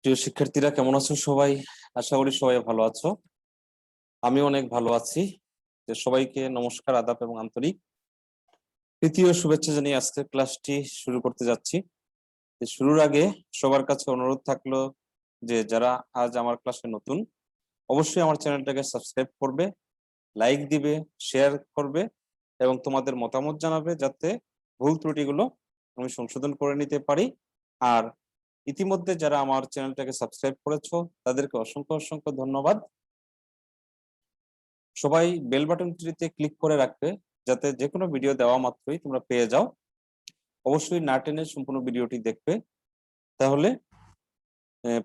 প্রিয় শিক্ষার্থীরা কেমন আছো সবাই? আশা করি সবাই ভালো আছো। আমি অনেক ভালো আছি। সবাইকে নমস্কার, আদাব এবং আন্তরিক তৃতীয় শুভেচ্ছা জানিয়ে আজকের ক্লাসটি শুরু করতে যাচ্ছি। শুরুর আগে সবার কাছে অনুরোধ থাকলো যে যারা আজ আমার ক্লাসে নতুন, অবশ্যই আমার চ্যানেলটাকে সাবস্ক্রাইব করবে, লাইক দিবে, শেয়ার করবে এবং তোমাদের মতামত জানাবে, যাতে ভুল ত্রুটিগুলো আমি সংশোধন করে নিতে পারি। আর ইতিমধ্যে যারা আমার চ্যানেলটাকে সাবস্ক্রাইব করেছো তাদেরকে অসংখ্য অসংখ্য ধন্যবাদ। সবাই বেল বাটনটিতে ক্লিক করে রাখবে, যাতে যে কোনো ভিডিও দেওয়া মাত্রই তোমরা পেয়ে যাও। অবশ্যই না টেনে সম্পূর্ণ ভিডিওটি দেখবে, তাহলে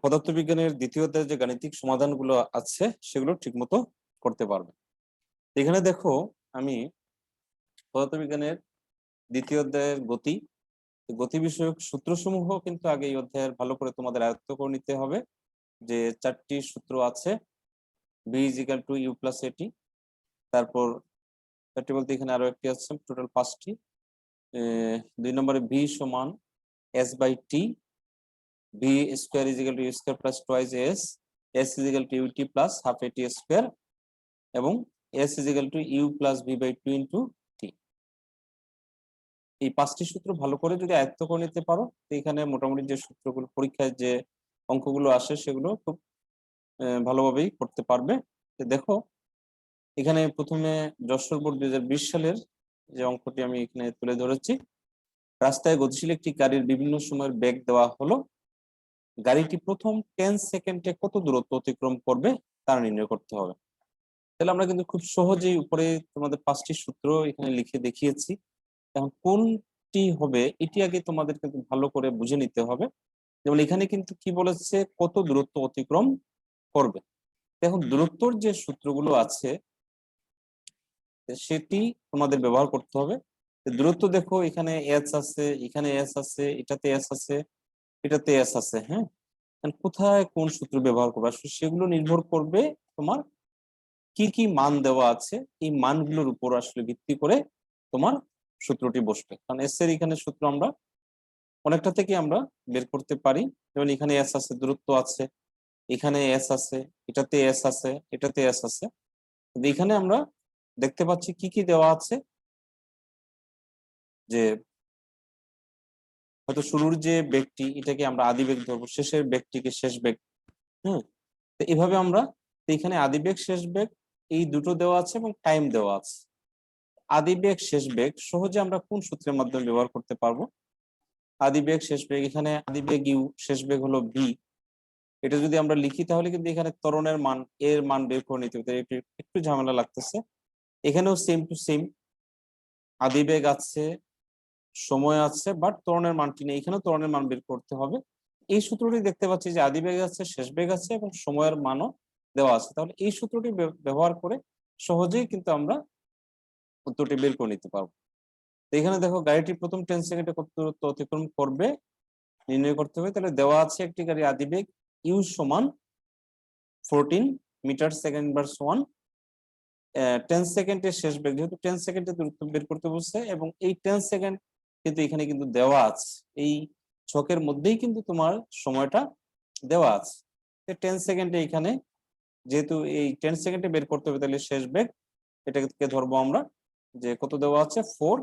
পদার্থবিজ্ঞানের দ্বিতীয় অধ্যায়ের যে গাণিতিক সমাধানগুলো আছে সেগুলো ঠিকমতো করতে পারবে। এখানে দেখো, আমি পদার্থবিজ্ঞানের দ্বিতীয় অধ্যায়ের গতি বিষয়ক সূত্রসমূহ কিন্তু আগে এই অধ্যায়ের ভালো করে তোমাদের আয়ত্ত করে নিতে হবে। যে 4টি সূত্র আছে, V is equal to U plus AT, তারপর চারটি বলতে এখানে আরো একটি আছে, টোটাল 5টি। 2 নম্বরে ভি সমান S by T, V square is equal to U square plus twice S, S is equal to UT plus half AT square, এবং S is equal to U plus V by two into T. এই 5টি সূত্র ভালো করে যদি আয়ত্ত করে নিতে পারো, তো এখানে মোটামুটি যে সূত্রগুলো পরীক্ষায় যে অঙ্কগুলো আসে সেগুলো খুব ভালোভাবেই করতে পারবে। দেখো, এখানে প্রথমে যশোর বোর্ড 2020 সালের যে অঙ্কটি আমি এখানে তুলে ধরেছি। রাস্তায় গতিশীল একটি গাড়ির বিভিন্ন সময়ের বেগ দেওয়া হলো। গাড়িটি প্রথম 10 সেকেন্ডে কত দূরত্ব অতিক্রম করবে তা নির্ণয় করতে হবে। তাহলে আমরা কিন্তু খুব সহজেই উপরে তোমাদের 5টি সূত্র এখানে লিখে দেখিয়েছি। এখন কোনটি হবে এটি আগে তোমাদের কিন্তু ভালো করে বুঝে নিতে হবে। যেমন এখানে কিন্তু কি বলেছে, কত দূরত্ব অতিক্রম করবে। এখন দূরত্বর যে সূত্রগুলো আছে সেটি তোমাদের ব্যবহার করতে হবে। দূরত্ব দেখো, এখানে এস আছে, এখানে এস আছে, এটাতে এস আছে, এটাতে এস আছে। হ্যাঁ, কোথায় কোন সূত্র ব্যবহার করবে আসলে সেগুলো নির্ভর করবে তোমার কি কি মান দেওয়া আছে, এই মানগুলোর উপর আসলে ভিত্তি করে তোমার সূত্রটি বসবে। কারণ এস এর এখানে সূত্র আমরা অনেকটা থেকে আমরা বের করতে পারি। যেমন এখানে এস আছে, দূরত্ব আছে, এখানে এস আছে, এটাতে এস আছে, এটাতে এস আছে। এখানে আমরা দেখতে পাচ্ছি কি কি দেওয়া আছে, যে হয়তো শুরুর যে বেগটি এটাকে আমরা আদি বেগ ধরবো, শেষের বেগটিকে শেষ বেগ। হ্যাঁ, তো এইভাবে আমরা, এখানে আদি বেগ শেষ বেগ এই দুটো দেওয়া আছে এবং টাইম দেওয়া আছে। আদি বেগ শেষ বেগ সহজে আমরা কোন সূত্রের মাধ্যমে ব্যবহার করতে পারবো? আদি বেগ শেষ বেগ, এখানে আদি বেগ ইউ, শেষ বেগ হলো ভি। এটা যদি আমরা লিখি তাহলে কিন্তু এখানে ত্বরণের মান, এর মান বের করে নিতে হবে, একটু ঝামেলা লাগতেছে। এখানেও সেম টু সেম, আদি বেগ আছে, সময় আছে, বাট ত্বরণের মানটি নেই। এখানেও ত্বরণের মান বের করতে হবে। এই সূত্রটি দেখতে পাচ্ছি যে আদি বেগ আছে, শেষ বেগ আছে এবং সময়ের মানও দেওয়া আছে। তাহলে এই সূত্রটি ব্যবহার করে সহজেই কিন্তু আমরা উত্তরটি বের করে নিতে পারবো। এখানে দেখো, গাড়িটি প্রথম 10 সেকেন্ডে কত দূরত্ব অতিক্রম করবে নির্ণয় করতে হবে। তাহলে দেওয়া আছে একটি গাড়ি আদি বেগ ইউ সমান 14 মিটার সেকেন্ড ইনভার্স 1, 10 সেকেন্ডের শেষ বেগ, যেহেতু 10 সেকেন্ডে দূরত্ব বের করতে বলছে এবং এই 10 সেকেন্ড কিন্তু এখানে কিন্তু দেওয়া আছে, এই ছকের মধ্যেই কিন্তু তোমার সময়টা দেওয়া আছে। 10 সেকেন্ডে এখানে যেহেতু এই 10 সেকেন্ডে বের করতে হবে, তাহলে শেষ বেগ এটাকে ধরবো আমরা, যে কত দেওয়া আছে 4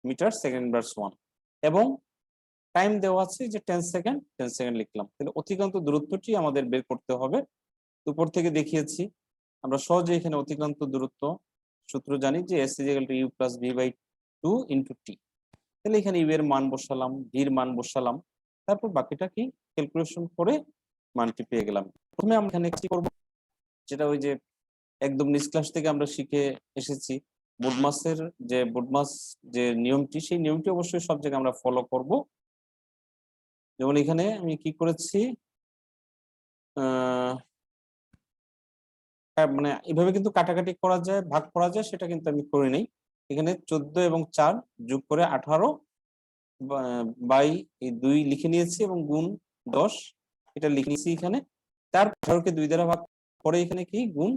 মিটার সেকেন্ড ইনভার্স 1, এবং টাইম দেওয়া আছে যে 10 সেকেন্ড, 10 সেকেন্ড লিখলাম। তাহলে অতিক্রান্ত দূরত্বটি আমাদের বের করতে হবে। উপর থেকে দেখিয়েছি আমরা সহজে, এখানে অতিক্রান্ত দূরত্ব সূত্র জানি যে S is equal to U plus V by two into T. তাহলে এখানে ইউ এর মান বসালাম, ভির মান বসালাম, তারপর বাকিটা কি ক্যালকুলেশন করে মানটি পেয়ে গেলাম। প্রথমে আমরা এখানে কি করব, যেটা ওই যে একদম নিজ ক্লাস থেকে আমরা শিখে এসেছি, বোডমাসের যে বোডমাস যে নিয়মটি, সেই নিয়মটি অবশ্যই সব জায়গায় আমরা ফলো করব। যেমন এখানে আমি কি করেছি, মানে এভাবে কিন্তু কাটাকাটি করা যায়, ভাগ করা যায়, সেটা কিন্তু আমি করে নেই। এখানে 14 এবং 4 যোগ করে 18 বাই এই 2 লিখে নিয়েছি এবং গুণ 10 এটা লিখে নিয়েছি এখানে। তার 18কে 2 দ্বারা ভাগ করে এখানে কি গুণ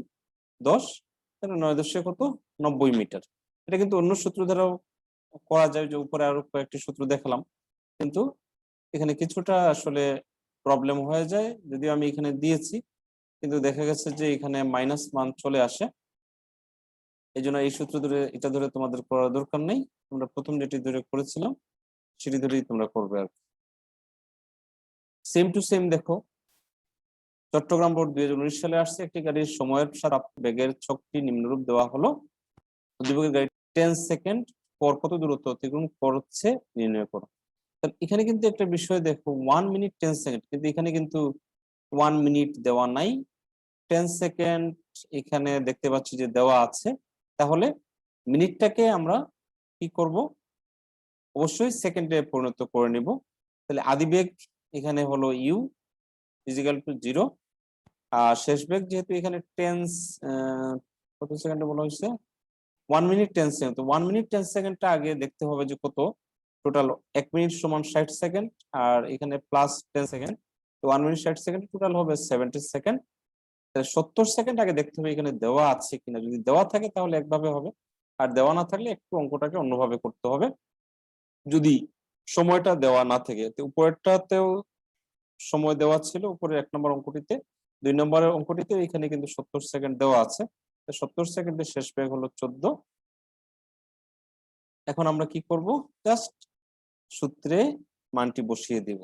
10, তাহলে 9 কত 90 মিটার। এটা কিন্তু অন্য সূত্র দ্বারাও করা যায়, যে উপরে আরো কয়েকটি সূত্র দেখালাম, কিন্তু এখানে কিছুটা আসলে প্রবলেম হয়ে যায়। যদিও আমি এখানে দিয়েছি, কিন্তু দেখা গেছে যে এখানে মাইনাস মান চলে আসে। এই জন্য এই সূত্র ধরে, এটা ধরে তোমাদের করার দরকার নেই। তোমরা প্রথম যেটি ধরে করেছিলাম সেটি ধরেই তোমরা করবে। আর সেম টু সেম দেখো, চট্টগ্রাম বোর্ড 2019 সালে আসছে, একটি গাড়ির সময়ের সাথে বেগের ছকটি নিম্নরূপ দেওয়া হলো। উদ্দীপকের গাড়ি 10 সেকেন্ড পর কত দূরত্ব অতিক্রম করছে নির্ণয় করো। এখানে কিন্তু একটা বিষয় দেখো, 1 মিনিট 10 সেকেন্ড, কিন্তু এখানে কিন্তু 1 মিনিট দেওয়া নাই, 10 সেকেন্ড এখানে দেখতে পাচ্ছি যে দেওয়া আছে। তাহলে মিনিটটাকে আমরা কি করব, অবশ্যই সেকেন্ডে পরিণত করে নিব। তাহলে আদি বেগ এখানে হলো ইউ ইজিক্যাল টু 0, আর শেষ বেগ যেহেতু এখানে টেন্স কত সেকেন্ডে বলা হয়েছে, 1 মিনিট 10 সেকেন্ড। তো 1 মিনিট 10 সেকেন্ডটা আগে দেখতে হবে যে কত, টোটাল 1 মিনিট সমান 60 সেকেন্ড, আর এখানে প্লাস 10 সেকেন্ড, তো 1 মিনিট 60 সেকেন্ড টোটাল হবে 70 সেকেন্ড। তাহলে 70 সেকেন্ড আগে দেখতে হবে এখানে দেওয়া আছে কিনা। যদি দেওয়া থাকে তাহলে একভাবে হবে, আর দেওয়া না থাকলে একটু অঙ্কটাকে অন্যভাবে করতে হবে। যদি সময়টা দেওয়া না থাকে, তো উপরেরটাতেও সময় দেওয়া ছিল, উপরে 1 নম্বর অঙ্কটিতে, 2 নম্বরের অঙ্কটিতে এখানে কিন্তু 70 সেকেন্ড দেওয়া আছে। 70 সেকেন্ডের শেষ বেগ হলো 14। এখন আমরা কি করব, জাস্ট সূত্রে মানটি বসিয়ে দিব।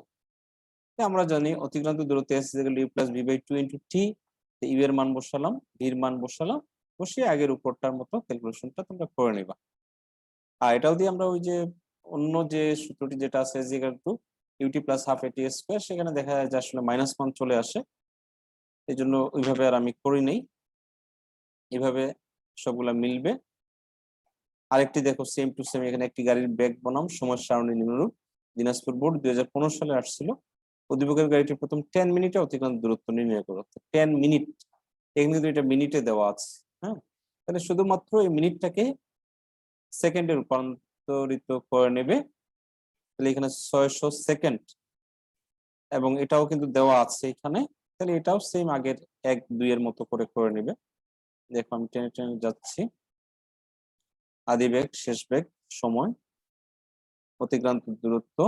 আমরা জানি অতিক্রান্ত দূরত্ব s = u + v/2 * t। You এর মান বসালাম, ভি এর মান বসালাম, বসিয়ে আগের উপরটার মতো ক্যালকুলেশনটা তোমরা করে নিবা। আর এটাও দিয়ে আমরা ওই যে অন্য যে সূত্রটি যেটা আছে s = ut + ½ at², সেখানে দেখা যায় যে আসলে মাইনাস মান চলে আসে। এই জন্য ওইভাবে আর আমি করি নেই, এইভাবে সবগুলা মিলবে। আরেকটি দেখো, সেম টু সেম, এখানে একটি গাড়ির বেগ বনাম সময় সারণী নিম্নরূপ। দিনাজপুর বোর্ড 2015 সালে আসছিল। উদ্দীপকের গাড়িটি প্রথম 10 মিনিটে অতিক্রান্ত দূরত্ব নির্ণয় করো। 10 মিনিট, এখানে কিন্তু এটা মিনিটে দেওয়া আছে। হ্যাঁ, তাহলে শুধুমাত্র এই মিনিটটাকে সেকেন্ডে রূপান্তরিত করে নেবে। তাহলে এখানে 600 সেকেন্ড, এবং এটাও কিন্তু দেওয়া আছে এখানে। তাহলে এটাও সেম আগের 1, 2 এর মতো করে করে নেবে। দেখো আমি টেনে টেনে যাচ্ছি। আদি বেগ, শেষ বেগ, সময়, অতিক্রান্ত দূরত্ব,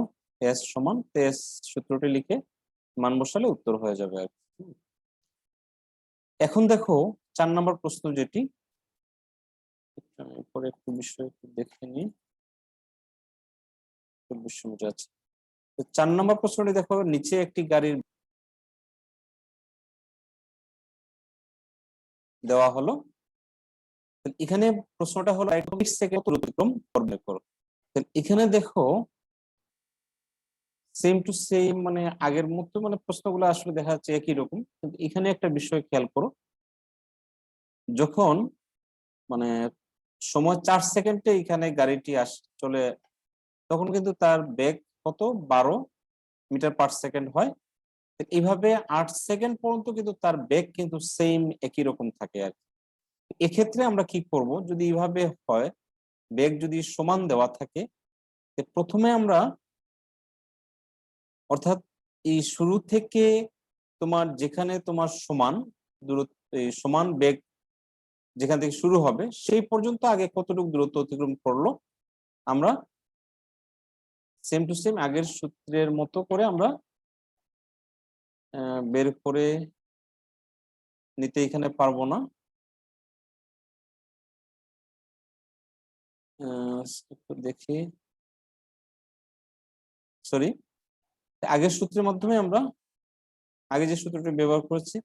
এস সমান এস, সূত্রটি লিখে মান বসালে উত্তর হয়ে যাবে আর কি। এখন দেখো 4 নম্বর প্রশ্ন, যেটি পরে একটু বিষয় দেখে নিই। 24 মিনিট আছে। 4 নম্বর প্রশ্নটি দেখো, নিচে একটি গাড়ির দেওয়া হলো। এখানে প্রশ্নটা হলো 1 সেকেন্ড অতিক্রম করবে করো। এখানে দেখো সেম টু সেম, মানে আগের মতো, মানে প্রশ্নগুলো আসলে দেখা যাচ্ছে একই রকম, কিন্তু এখানে একটা বিষয় খেয়াল করো, যখন মানে সময় 4 সেকেন্ডে এখানে গাড়িটি চলে, তখন কিন্তু তার বেগ কত, 12 মিটার পার সেকেন্ড হয়। এইভাবে 8 সেকেন্ড পর্যন্ত কিন্তু তার বেগ কিন্তু সেম একই রকম থাকে আর কি। এক্ষেত্রে আমরা কি করব, যদি এইভাবে হয়, বেগ যদি সমান দেওয়া থাকে, প্রথমে আমরা, অর্থাৎ এই শুরু থেকে তোমার যেখানে তোমার সমান দূরত্ব, সমান বেগ যেখান থেকে শুরু হবে সেই পর্যন্ত আগে কতটুকু দূরত্ব অতিক্রম করলো, আমরা সেম টু সেম আগের সূত্রের মতো করে আমরা বের করে নিতে এখানে পারবো না। একটু দেখি, সরি, আগের সূত্রের মাধ্যমে আমরা আগে যে সূত্রটি ব্যবহার করেছি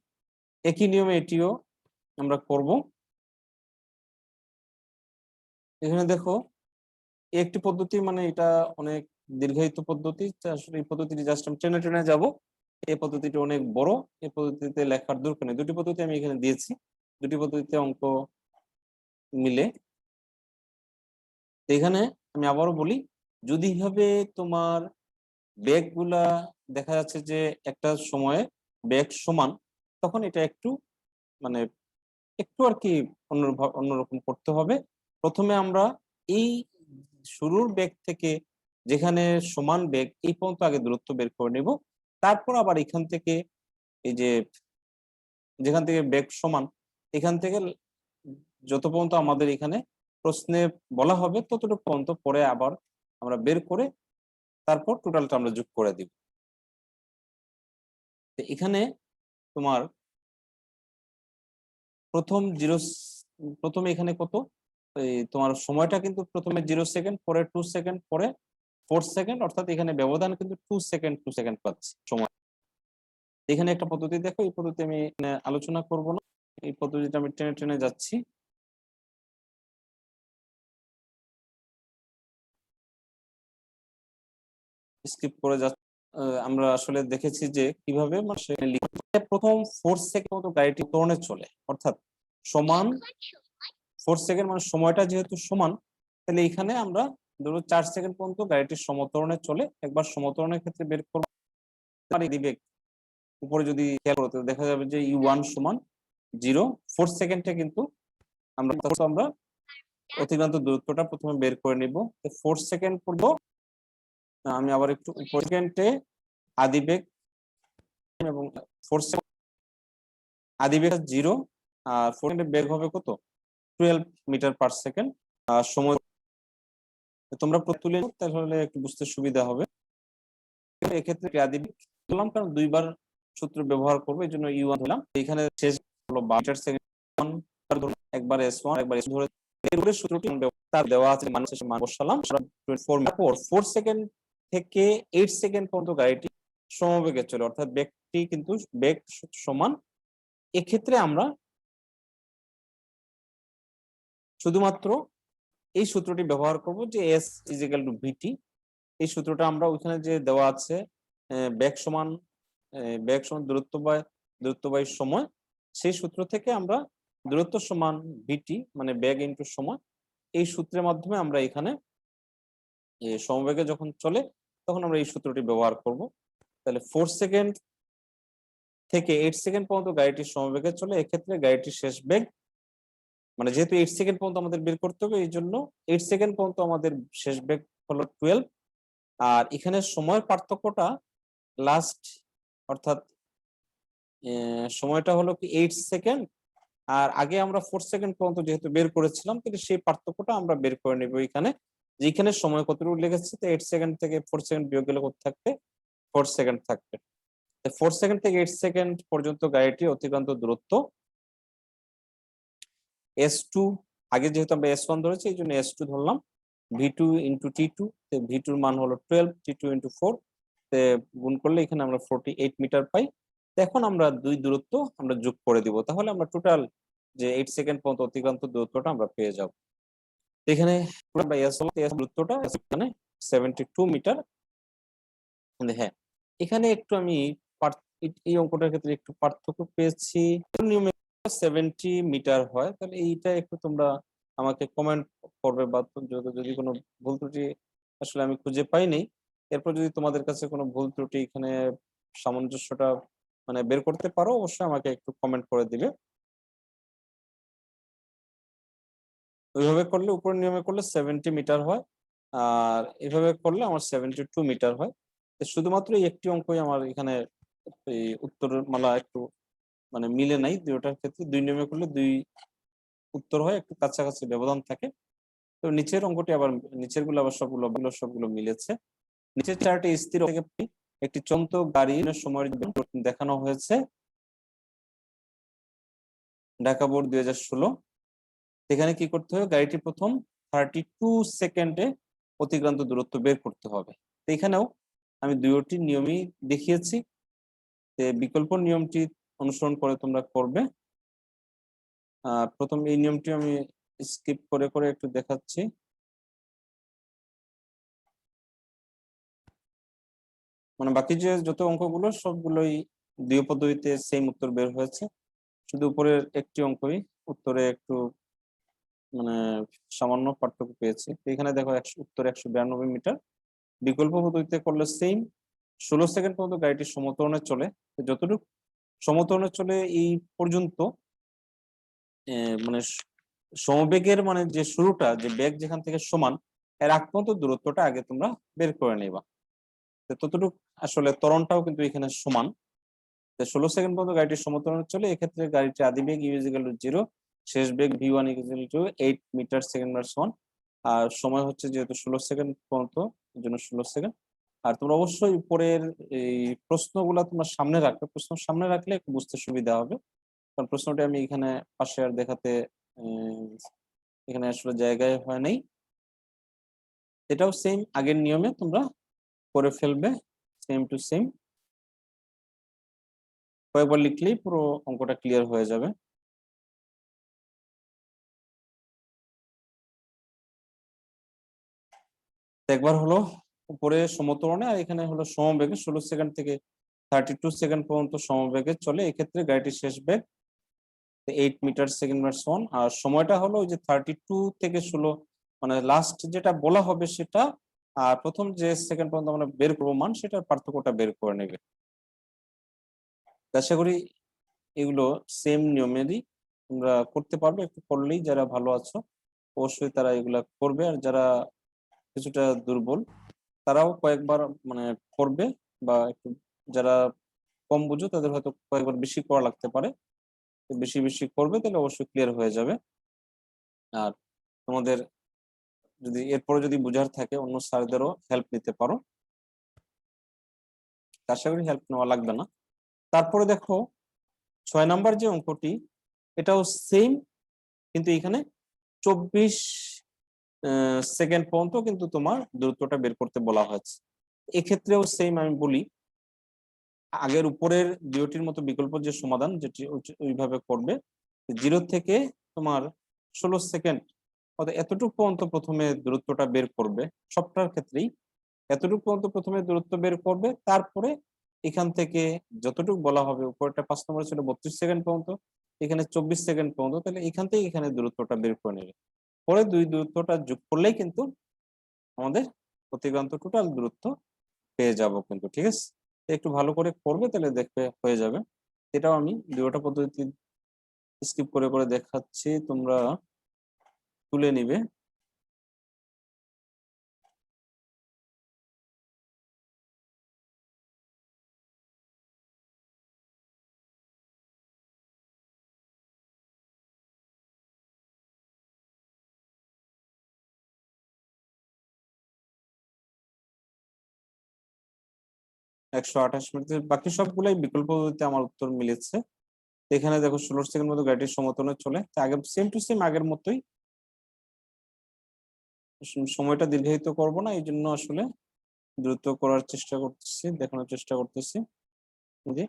একই নিয়মে এটিও আমরা করব। এখানে দেখো একটি পদ্ধতি, মানে এটা অনেক দীর্ঘায়িত পদ্ধতি, আসলে এই পদ্ধতিটি জাস্ট আমি টেনে টেনে যাবো। এই পদ্ধতিটি অনেক বড়, এই পদ্ধতিতে লেখার দরকার নেই। দুটি পদ্ধতি আমি এখানে দিয়েছি, দুটি পদ্ধতিতে অঙ্ক মিলে। এখানে আমি আবারও বলি, যদি ভাবে তোমার বেগ গুলা দেখা যাচ্ছে যে একটা সময়ে বেগ সমান, তখন এটা একটু, মানে একটু আর কি অন্যরকম করতে হবে। প্রথমে আমরা এই শুরুর বেগ থেকে যেখানে সমান বেগ এই পর্যন্ত আগে দূরত্ব বের করে নেব, তারপর আবার এখান থেকে এই যে যেখান থেকে বেগ সমান, এখান থেকে যত পর্যন্ত আমাদের এখানে প্রশ্নে বলা হবে ততটুকু পর্যন্ত পরে আবার আমরা বের করে তারপর টোটালটা আমরা যোগ করে দিব। তো এখানে তোমার প্রথমে এখানে কত, তোমার সময়টা কিন্তু প্রথমে 0 সেকেন্ড, পরে 2 সেকেন্ড, পরে 4 সেকেন্ড, অর্থাৎ এখানে ব্যবধান কিন্তু 2 সেকেন্ড পাচ্ছে সময়। এখানে একটা পদ্ধতি দেখো, এই পদ্ধতি আমি আলোচনা করব না, এই পদ্ধতিটা আমি টেনে টেনে যাচ্ছি। স্কিপ করে যাচ্ছি। আমরা আসলে দেখেছি যে কিভাবে প্রথম 4 সেকেন্ড মতো গাড়িটি ত্বরণে চলে, অর্থাৎ সমান 4 সেকেন্ড, মানে সময়টা যেহেতু সমান, তাহলে এখানে আমরা ধরো 4 সেকেন্ড পর্যন্ত গাড়িটি সমত্বরণে চলে। একবার সমত্বরণের ক্ষেত্রে বের করবো দিবেগ উপরে যদি খেয়াল করতে দেখা যাবে যে U1 সমান 0। 4 সেকেন্ডে কিন্তু আমরা অতিক্রান্ত দূরত্বটা প্রথমে বের করে নিব। 4 সেকেন্ড পর্যন্ত আমি আবার একটু সেকেন্ডে আদিবেগ এবং 4 সেকেন্ড আদিবেগ 0 আর 4 সেকেন্ডে বেগ হবে কত, 12 মিটার পার সেকেন্ড। সময় তোমরা তুলে তাহলে একটু বুঝতে সুবিধা হবে। এক্ষেত্রে আদিবেগ বললাম কারণ দুইবার সূত্র ব্যবহার করবো, এই জন্য U1 দিলাম। এখানে শেষ হলো 12 মিটার সেকেন্ড, একবার S1 একবার S2 ধরে এর সূত্রটি তার দেওয়া আছে, মানুষের মান বসালাম। 4 সেকেন্ড থেকে 8 সেকেন্ড পর্যন্ত গাড়িটি সমবেগে চলে, অর্থাৎ বেগটি কিন্তু বেগ সমান। এক্ষেত্রে আমরা শুধুমাত্র এই সূত্রটি ব্যবহার করব যে S = VT। এই সূত্রটা আমরা ওইখানে যে দেওয়া আছে বেগ সমান দূরত্ব বাই সময়, সেই সূত্র থেকে আমরা দূরত্ব সমান VT মানে বেগ ইনটু সময়, এই সূত্রের মাধ্যমে আমরা এখানে সমবেগে যখন চলে তখন আমরা এই সূত্রটি ব্যবহার করব। তাহলে 4 সেকেন্ড থেকে 8 সেকেন্ড পর্যন্ত গাড়িটি সমবেগে চলে, এক্ষেত্রে গাড়িটির শেষ বেগ, মানে যেহেতু 8 সেকেন্ড পর্যন্ত আমাদের বের করতে হবে, এই জন্য 8 সেকেন্ড পর্যন্ত আমাদের শেষ বেগ হলো 12। আর এখানে সময়ের পার্থক্যটা লাস্ট, অর্থাৎ সময়টা হলো কি 8 সেকেন্ড, আর আগে আমরা 4 সেকেন্ড পর্যন্ত যেহেতু বের করেছিলাম, তাহলে সেই পার্থক্যটা আমরা বের করে নেব এখানে, যেখানে সময় কতটুকু লেগেছে। তো 8 সেকেন্ড থেকে 4 সেকেন্ড বিয়োগ গেলে কত থাকবে, 4 সেকেন্ড থাকবে। 4 সেকেন্ড থেকে 8 সেকেন্ড পর্যন্ত গাড়িটি অতিক্রান্ত দূরত্ব S2, আগে যেহেতু আমরা S1 ধরেছি এই জন্য S2 ধরলাম, V2 × T2, V2 এর মান হলো 12, T2 × 4 গুণ করলে এখানে আমরা 48 মিটার পাই। এখন আমরা দুই দূরত্ব আমরা যোগ করে দিব, তাহলে আমরা টোটাল যে 8 সেকেন্ড পর্যন্ত অতিক্রান্ত দূরত্বটা আমরা পেয়ে যাব। এখানে দূরত্বটা এখানে 72 মিটার। হ্যাঁ, এখানে একটু আমি এই অঙ্কটার ক্ষেত্রে একটু পার্থক্য পেয়েছি। নিয়মে 70 মিটার হয়, তাহলে এইটা একটু তোমরা আমাকে কমেন্ট করবে, বা যদি কোনো ভুল ত্রুটি আসলে আমি খুঁজে পাইনি, এরপর যদি তোমাদের কাছে কোনো ভুল ত্রুটি এখানে সামঞ্জস্যটা মানে বের করতে পারো, অবশ্যই আমাকে একটু কমেন্ট করে দিবে। ওইভাবে করলে উপরের নিয়মে করলে 70 মিটার হয়, আর এভাবে করলে আমার 72 মিটার হয়। শুধুমাত্র এই একটি অঙ্কই আমার এখানে এই উত্তরমালা একটু মানে মিলে নাই, দুইটার ক্ষেত্রে দুই নিয়মে করলে দুই উত্তর হয়, একটু কাছাকাছি ব্যবধান থাকে। তো নিচের অঙ্কটি আবার নিচের গুলো আবার সবগুলো মিলেছে। নিচের চারটি স্থির একটি চলন্ত গাড়ির সময়ের দেখানো হয়েছে ঢাকা বোর্ড 2016। এখানে কি করতে হবে, গাড়িটি প্রথম 32 সেকেন্ডে অতিক্রান্ত দূরত্ব বের করতে হবে। তো এখানেও আমি দুইটি নিয়মই দেখিয়েছি, বিকল্প নিয়মটি অনুসরণ করে তোমরা করবে। প্রথম এই নিয়মটি আমি স্কিপ করে করে একটু দেখাচ্ছি। মানে বাকি যে যত অঙ্কগুলো সবগুলোই দুই পদ্ধতিতে সেম উত্তর বের হয়েছে, শুধু উপরের একটি অঙ্কই উত্তরে একটু মানে সামান্য পার্থক্য পেয়েছি। এখানে দেখো উত্তর 192 মিটার। বিকল্প পদ্ধতিতে করলে সেম 16 সেকেন্ড পর্যন্ত গাড়িটি সমতরণে চলে। যতটুকু সমতরণে চলে এই পর্যন্ত মানে সমবেগের মানে যে শুরুটা, যে বেগ যেখান থেকে সমান, এর আগ পর্যন্ত দূরত্বটা আগে তোমরা বের করে নেবা। ততটুকু আসলে ত্বরণটাও কিন্তু এখানে সমান। 16 সেকেন্ড পর্যন্ত গাড়িটি সমতরণে চলে, এক্ষেত্রে গাড়িটি আদিবেগ U = 0, শেষ বেগ V1 = 8 মিটার সেকেন্ড/সমান। আর সময় হচ্ছে যেহেতু 16 সেকেন্ড পর্যন্ত, এর জন্য 16 সেকেন্ড। আর তোমরা অবশ্যই উপরের এই প্রশ্নগুলো তোমার সামনে রাখবে, প্রশ্ন সামনে রাখলে একটু বুঝতে সুবিধা হবে। কারণ প্রশ্নটা আমি এখানে পাশে আর দেখাতে এখানে আসলে জায়গায় হয় নাই। এটাও সেম আগের নিয়মে তোমরা করে ফেলবে, সেম টু সেম। কয়েকবার লিখলেই পুরো অঙ্কটা ক্লিয়ার হয়ে যাবে। একবার হলো উপরে সমতরণে, আর এখানে হলো সমবেগে 16 সেকেন্ড থেকে 32 সেকেন্ড পর্যন্ত সমবেগে চলে। এক্ষেত্রে গাড়িটির শেষ বেগ 8 মিটার সেকেন্ড মার্স 1, আর সময়টা হলো ওই যে 32 থেকে 16, মানে লাস্ট যেটা বলা হবে সেটা আর প্রথম যে সেকেন্ড পর্যন্ত আমরা বের করবো মান, সেটার পার্থক্যটা বের করে নেবে। আশা করি এগুলো সেম নিয়মেরই তোমরা করতে পারবে, একটু করলেই যারা ভালো আছো অবশ্যই তারা এগুলা করবে, আর যারা কিছুটা দুর্বল তারাও কয়েকবার মানে করবে, বা একটু যারা কম বুঝো তাদের হয়তো কয়েকবার বেশি করা লাগতে পারে। তো বেশি বেশি করবে তাহলে অবশ্যই ক্লিয়ার হয়ে যাবে। আর তোমাদের যদি এরপরে যদি বুঝার থাকে অন্য স্যারদেরও হেল্প নিতে পারো, আশা করি হেল্প নেওয়া লাগবে না। তারপরে দেখো 6 নাম্বার যে অঙ্কটি, এটাও সেম, কিন্তু এখানে 24 সেকেন্ড পর্যন্ত কিন্তু তোমার দূরত্বটা বের করতে বলা হয়েছে। এক্ষেত্রেও সেম আমি বলি, আগের উপরের দুইটির মতো বিকল্প যে সমাধান যেটি ওইভাবে করবে। 0 থেকে তোমার 16 সেকেন্ড, অর্থাৎ এতটুকু পর্যন্ত প্রথমে দূরত্বটা বের করবে। সবটার ক্ষেত্রেই এতটুকু পর্যন্ত প্রথমে দূরত্ব বের করবে, তারপরে এখান থেকে যতটুকু বলা হবে, উপরটা 5 নম্বরে ছিল 32 সেকেন্ড পর্যন্ত, এখানে 24 সেকেন্ড পর্যন্ত, তাহলে এখান থেকে এখানে দূরত্বটা বের করে নেবে। পরে দুই দূরত্বটা যোগ করলেই কিন্তু আমাদের অতিক্রান্ত টোটাল দূরত্ব পেয়ে যাব কিন্তু। ঠিক আছে, একটু ভালো করে করবে তাহলে দেখবে হয়ে যাবে। এটাও আমি দুটো পদ্ধতি স্কিপ করে করে দেখাচ্ছি, তোমরা তুলে নিবে। একশো 28 মিনিট, বাকি সবগুলাই বিকল্প পদ্ধতিতে আমার উত্তর মিলেছে। এখানে দেখো 16 সেকেন্ড মতো গাড়িটির সমতলে চলে, আগে সেম টু সেম আগের মতোই। সময়টা দীর্ঘায়িত করব না, এই জন্য আসলে দ্রুত করার চেষ্টা করতেছি, দেখানোর চেষ্টা করতেছি যে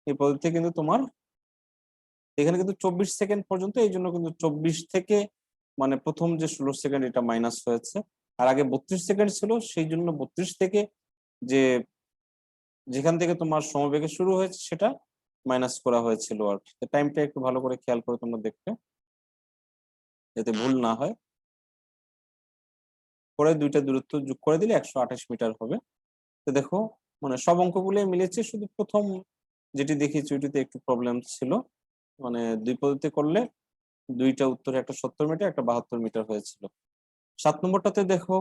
এই পদ্ধতি কিন্তু তোমার এখানে কিন্তু 24 সেকেন্ড পর্যন্ত, এই জন্য কিন্তু 24 থেকে মানে প্রথম যে 16 সেকেন্ড এটা মাইনাস হয়েছে। আর আগে 32 সেকেন্ড ছিল, সেই জন্য 32 থেকে যে যেখান থেকে তোমার সমবেগে শুরু হয়েছে সেটা মাইনাস করা হয়েছিল আর কি। টাইমটা একটু ভালো করে খেয়াল করে তোমরা দেখবে যাতে ভুল না হয়। পরে দুইটা দূরত্ব যোগ করে দিলে 128 মিটার হবে। তো দেখো মানে সব অঙ্কগুলোই মিলেছে, শুধু প্রথম যেটি দেখিয়েছি ওইটিতে একটু প্রবলেম ছিল। মানে দুই পদ্ধতি করলে দুইটা উত্তরে, একটা 70 মিটার একটা 72 মিটার হয়েছিল। 7 নম্বরটাতে দেখো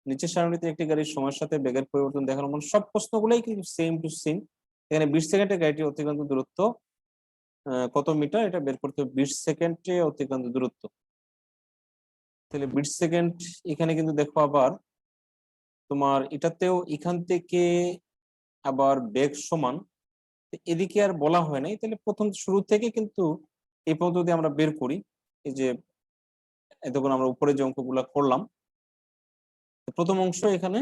নিচের সারণীতে একটি গাড়ির সময়ের সাথে বেগের পরিবর্তন দেখানো, মানে সব প্রশ্নগুলোই কিন্তু সেম টু সেম। এখানে 20 সেকেন্ডে গাড়িটি অতিক্রান্ত দূরত্ব কত মিটার এটা বের করতে হবে। 20 সেকেন্ডে অতিক্রান্ত দূরত্ব, তাহলে 20 সেকেন্ড এখানে কিন্তু দেখো আবার তোমার এটাতেও এখান থেকে আবার বেগ সমান, এদিকে আর বলা হয় নাই, তাহলে প্রথম শুরু থেকে কিন্তু এই পর্যন্ত যদি আমরা বের করি, এই যে এতক্ষণ আমরা উপরে যে অঙ্কগুলা করলাম, প্রথম অংশ এখানে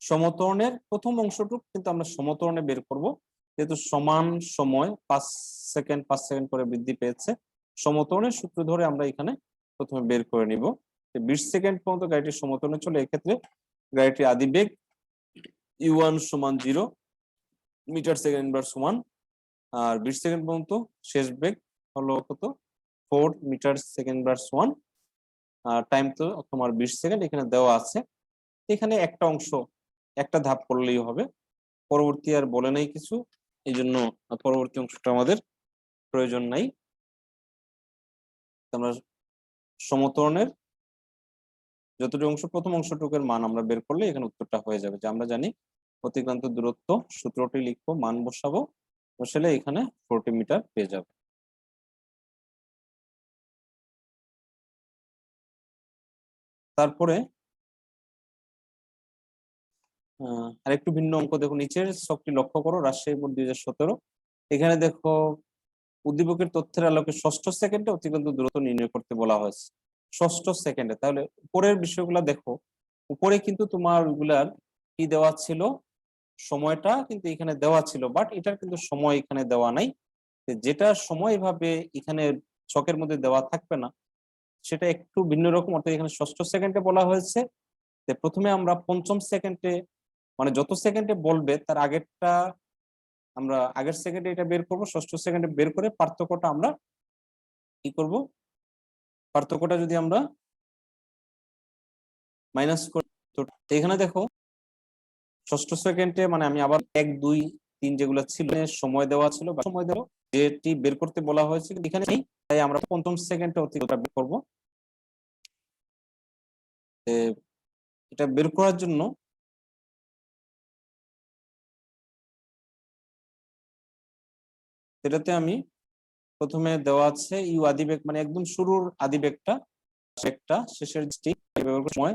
সমতরণের প্রথম অংশটুকু কিন্তু আমরা সমতরণে বের করব, যেহেতু সমান সময় 5 সেকেন্ড করে বৃদ্ধি পেয়েছে। সমতরণের সূত্র ধরে আমরা এখানে প্রথমে বের করে নিব। 20 সেকেন্ড পর্যন্ত গাড়িটি সমতরণে চলে, এক্ষেত্রে গাড়িটির আদি বেগ u1 সমান 0 মিটার সেকেন্ড ইনভার্স 1, আর 20 সেকেন্ড পর্যন্ত শেষ বেগ হলো কত 4 মিটার সেকেন্ড ইনভার্স 1। আর টাইম তো তোমার 20 সেকেন্ড এখানে দেওয়া আছে। এখানে একটা অংশ একটা ধাপ করলেই হবে, পরবর্তী আর বলে নাই কিছু, এই জন্য পরবর্তী অংশটা আমাদের প্রয়োজন নাই। আমরা সমতরণের যতটুকু অংশ প্রথম অংশটুকুর মান আমরা বের করলে এখানে উত্তরটা হয়ে যাবে। যে আমরা জানি অতিক্রান্ত দূরত্ব, সূত্রটি লিখবো, মান বসাবো, বসালে এখানে 40 মিটার পেয়ে যাবে। তারপরে আরেকটু ভিন্ন অঙ্ক দেখো, নিচের ছকটি লক্ষ্য করো, রাজশাহী বোর্ড 2017। এখানে দেখো উদ্দীপকের তথ্যের আলোকে ষষ্ঠ সেকেন্ডে অতিক্রান্ত দূরত্ব নির্ণয় করতে বলা হয়েছে, ষষ্ঠ সেকেন্ডে। তাহলে উপরের বিষয়গুলো দেখো, উপরে কিন্তু তোমার ওগুলার কি দেওয়া ছিল, সময়টা কিন্তু এখানে দেওয়া ছিল, বাট এটার কিন্তু সময় এখানে দেওয়া নাই। যেটা সময় ভাবে এখানে ছকের মধ্যে দেওয়া থাকবে না, সেটা একটু ভিন্ন রকম। অর্থাৎ এখানে ষষ্ঠ সেকেন্ডে বলা হয়েছে, প্রথমে আমরা পঞ্চম সেকেন্ডে, মানে যত সেকেন্ডে বলবে তার আগেরটা আমরা আগের সেকেন্ডে এটা বের করব, ষষ্ঠ সেকেন্ডে বের করে পার্থক্যটা আমরা কি করব, পার্থক্যটা যদি আমরা মাইনাস করি, তো এখানে দেখো ষষ্ঠ সেকেন্ডে মানে আমি আবার 1 2 3 যেগুলো ছিল সময় দেওয়া ছিল বা সময় দেওয়া যেটি বের করতে বলা হয়েছে এখানে নেই, তাই আমরা পঞ্চম সেকেন্ডে অতিক্রমটা বের করব। এটা বের করার জন্য এটাতে আমি প্রথমে দেওয়া আছে ইউ আদিবেগ, মানে একদম শুরুর আদিবেগটা, একটা শেষের সময়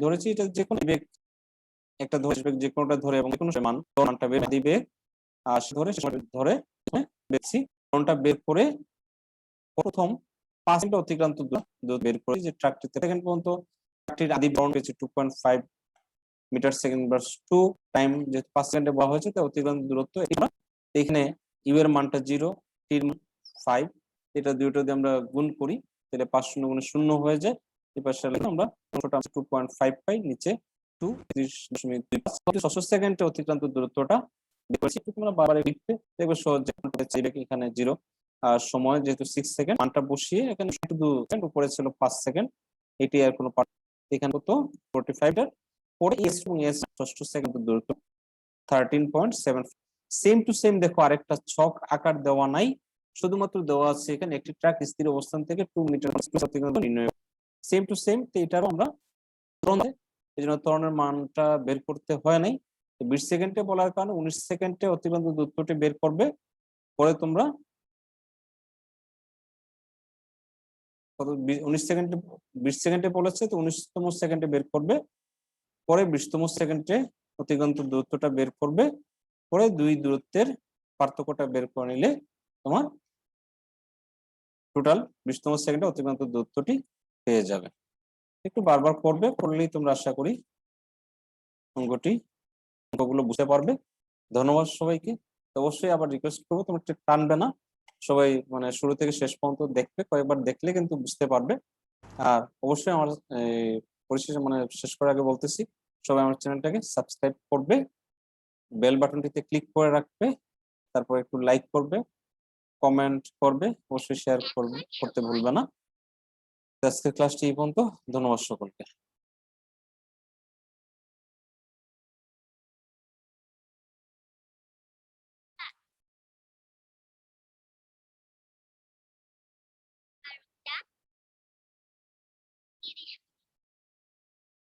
ধরেছি, এটা যে কোনো বেগ একটা ধরে যে কোনোটা ধরে এবং যে কোনো মানটা বের আদিবেগ আর ধরে ধরে বেরছি, কোনটা বের করে প্রথম 5 মিনিট অতিক্রান্ত দূর বের করে যে ট্রাকটি সেকেন্ড পর্যন্ত ট্রাকটির আদি বর্ণ পেয়েছে 2.5 মিটার সেকেন্ড বাস 2 টাইম, যে 5 সেকেন্ডে বলা হয়েছে তাই অতিক্রান্ত দূরত্ব। এখানে ইউ এর মানটা 0, টি এর 5, এটা দুটো দিয়ে আমরা গুণ করি, তাহলে 5 শূন্য গুণে 0 হয়ে যায়। এই পাশে আমরা 2.5 পাই, নিচে 2.30.25 ষষ্ঠ সেকেন্ডে অতিক্রান্ত দূরত্বটা বের করেছি। তোমরা বারবার লিখতে দেখবে সহজে, এখানে 0 আর সময় যেহেতু 6 সেকেন্ড, মানটা বসিয়ে এখানে শুধু উপরে ছিল 5 সেকেন্ড, এটি আর কোনো এখানে তো 45 এর পরে এস এবং এস ষষ্ঠ সেকেন্ড দূরত্ব 13.7। সেম টু সেম দেখো আরেকটা ছক আকার দেওয়া নাই, শুধুমাত্র দেওয়া আছে এখানে একটি ট্রাক স্থির অবস্থান থেকে 2 মিটার নির্ণয়, সেম টু সেম। তো এটারও আমরা এই জন্য ত্বরণের মানটা বের করতে হয় নাই, 20 সেকেন্ডে বলার কারণে 19 সেকেন্ডে অতিক্রান্ত দূরত্বটি বের করবে। পরে তোমরা কত 19 সেকেন্ডে 20 সেকেন্ডে বলেছে, তো 19তম সেকেন্ডে বের করবে, পরে 20তম সেকেন্ডে অতিক্রান্ত দূরত্বটা বের করবে, পরে দুই দূরত্বের পার্থক্যটা বের করে নিলে তোমার টোটাল 20তম সেকেন্ডে অতিক্রান্ত দূরত্বটি পেয়ে যাবে। একটু বারবার করবে, করলেই তোমরা আশা করি অঙ্কগুলো বুঝতে পারবে। ধন্যবাদ সবাইকে। অবশ্যই আবার রিকোয়েস্ট করবো তোমরা একটু টানবে না, সবাই মানে শুরু থেকে শেষ পর্যন্ত দেখবে, কয়েকবার দেখলে কিন্তু বুঝতে পারবে। আর অবশ্যই আমার পরিশেষে মানে শেষ করার আগে বলতেছি, সবাই আমার চ্যানেলটাকে সাবস্ক্রাইব করবে, বেল বাটনটিতে ক্লিক করে রাখবে, তারপর একটু লাইক করবে, কমেন্ট করবে, অবশ্যই শেয়ার করতে ভুলবে না। আজকের ক্লাসটি এই পর্যন্ত। ধন্যবাদ সকলকে।